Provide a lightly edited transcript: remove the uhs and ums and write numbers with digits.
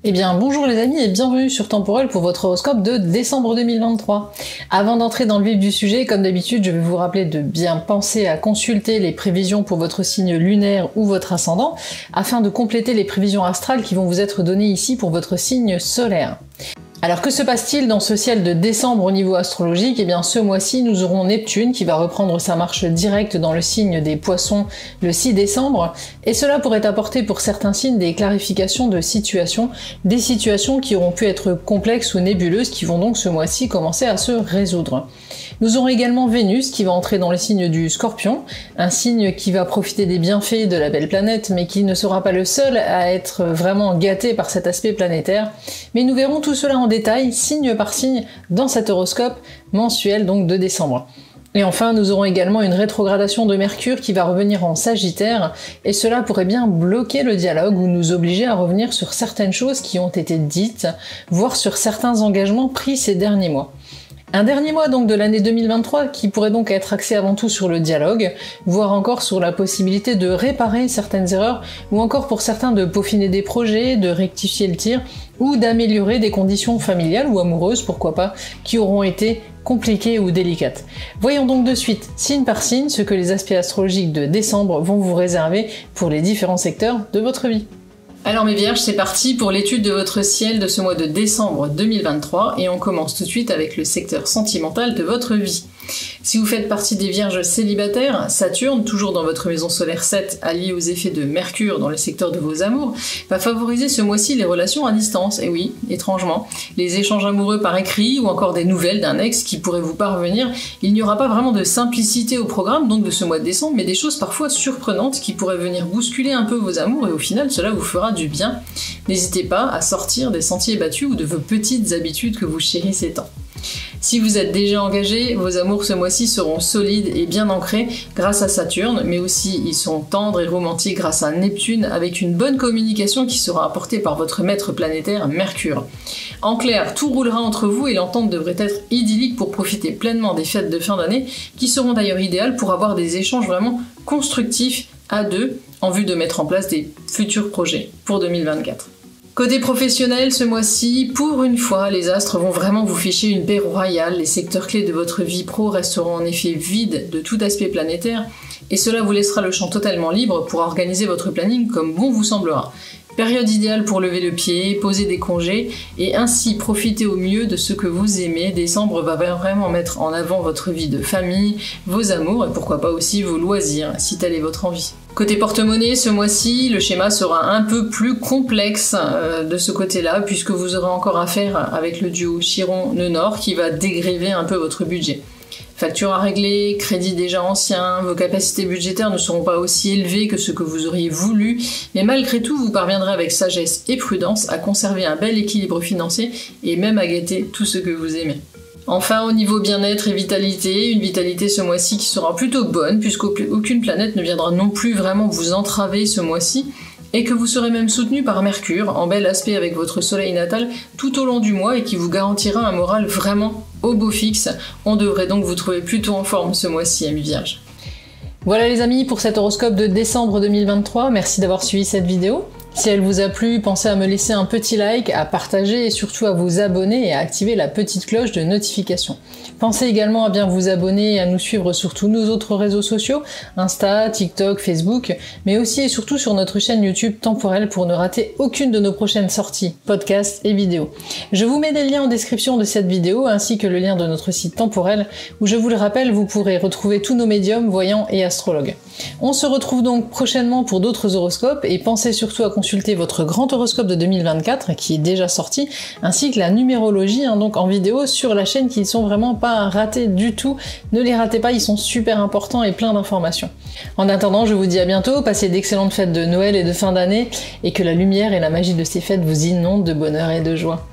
Eh bien bonjour les amis et bienvenue sur Temporel pour votre horoscope de décembre 2023. Avant d'entrer dans le vif du sujet, comme d'habitude, je vais vous rappeler de bien penser à consulter les prévisions pour votre signe lunaire ou votre ascendant, afin de compléter les prévisions astrales qui vont vous être données ici pour votre signe solaire. Alors que se passe-t-il dans ce ciel de décembre au niveau astrologique? Eh bien ce mois-ci nous aurons Neptune qui va reprendre sa marche directe dans le signe des Poissons le 6 décembre, et cela pourrait apporter pour certains signes des clarifications de situations, des situations qui auront pu être complexes ou nébuleuses qui vont donc ce mois-ci commencer à se résoudre. Nous aurons également Vénus qui va entrer dans le signe du Scorpion, un signe qui va profiter des bienfaits de la belle planète mais qui ne sera pas le seul à être vraiment gâté par cet aspect planétaire. Mais nous verrons tout cela en détail, signe par signe, dans cet horoscope mensuel donc de décembre. Et enfin, nous aurons également une rétrogradation de Mercure qui va revenir en Sagittaire, et cela pourrait bien bloquer le dialogue ou nous obliger à revenir sur certaines choses qui ont été dites, voire sur certains engagements pris ces derniers mois. Un dernier mois donc de l'année 2023 qui pourrait donc être axé avant tout sur le dialogue, voire encore sur la possibilité de réparer certaines erreurs, ou encore pour certains de peaufiner des projets, de rectifier le tir, ou d'améliorer des conditions familiales ou amoureuses, pourquoi pas, qui auront été compliquées ou délicates. Voyons donc de suite, signe par signe, ce que les aspects astrologiques de décembre vont vous réserver pour les différents secteurs de votre vie. Alors mes vierges, c'est parti pour l'étude de votre ciel de ce mois de décembre 2023 et on commence tout de suite avec le secteur sentimental de votre vie. Si vous faites partie des vierges célibataires, Saturne, toujours dans votre maison solaire 7, allié aux effets de Mercure dans le secteur de vos amours, va favoriser ce mois-ci les relations à distance, et oui, étrangement, les échanges amoureux par écrit ou encore des nouvelles d'un ex qui pourrait vous parvenir. Il n'y aura pas vraiment de simplicité au programme donc de ce mois de décembre, mais des choses parfois surprenantes qui pourraient venir bousculer un peu vos amours et au final cela vous fera du bien. N'hésitez pas à sortir des sentiers battus ou de vos petites habitudes que vous chérissez tant. Si vous êtes déjà engagé, vos amours ce mois-ci seront solides et bien ancrés grâce à Saturne, mais aussi ils sont tendres et romantiques grâce à Neptune, avec une bonne communication qui sera apportée par votre maître planétaire Mercure. En clair, tout roulera entre vous et l'entente devrait être idyllique pour profiter pleinement des fêtes de fin d'année, qui seront d'ailleurs idéales pour avoir des échanges vraiment constructifs à deux, en vue de mettre en place des futurs projets pour 2024. Côté professionnel, ce mois-ci, pour une fois, les astres vont vraiment vous ficher une paix royale. Les secteurs clés de votre vie pro resteront en effet vides de tout aspect planétaire, et cela vous laissera le champ totalement libre pour organiser votre planning comme bon vous semblera. Période idéale pour lever le pied, poser des congés, et ainsi profiter au mieux de ce que vous aimez. Décembre va vraiment mettre en avant votre vie de famille, vos amours, et pourquoi pas aussi vos loisirs, si telle est votre envie. Côté porte-monnaie, ce mois-ci, le schéma sera un peu plus complexe de ce côté-là, puisque vous aurez encore affaire avec le duo Chiron-Nœud-Nord qui va dégréver un peu votre budget. Factures à régler, crédits déjà anciens, vos capacités budgétaires ne seront pas aussi élevées que ce que vous auriez voulu, mais malgré tout, vous parviendrez avec sagesse et prudence à conserver un bel équilibre financier et même à gâter tout ce que vous aimez. Enfin, au niveau bien-être et vitalité, une vitalité ce mois-ci qui sera plutôt bonne, puisqu'aucune planète ne viendra non plus vraiment vous entraver ce mois-ci, et que vous serez même soutenu par Mercure, en bel aspect avec votre soleil natal tout au long du mois, et qui vous garantira un moral vraiment au beau fixe. On devrait donc vous trouver plutôt en forme ce mois-ci, amis vierges. Voilà les amis pour cet horoscope de décembre 2023, merci d'avoir suivi cette vidéo. Si elle vous a plu, pensez à me laisser un petit like, à partager et surtout à vous abonner et à activer la petite cloche de notification. Pensez également à bien vous abonner et à nous suivre sur tous nos autres réseaux sociaux, Insta, TikTok, Facebook, mais aussi et surtout sur notre chaîne YouTube Temporel pour ne rater aucune de nos prochaines sorties, podcasts et vidéos. Je vous mets des liens en description de cette vidéo ainsi que le lien de notre site Temporel où, je vous le rappelle, vous pourrez retrouver tous nos médiums, voyants et astrologues. On se retrouve donc prochainement pour d'autres horoscopes et pensez surtout à consulter votre grand horoscope de 2024 qui est déjà sorti, ainsi que la numérologie donc en vidéo sur la chaîne qui ne sont vraiment pas ratés du tout. Ne les ratez pas, ils sont super importants et plein d'informations. En attendant, je vous dis à bientôt, passez d'excellentes fêtes de Noël et de fin d'année et que la lumière et la magie de ces fêtes vous inondent de bonheur et de joie.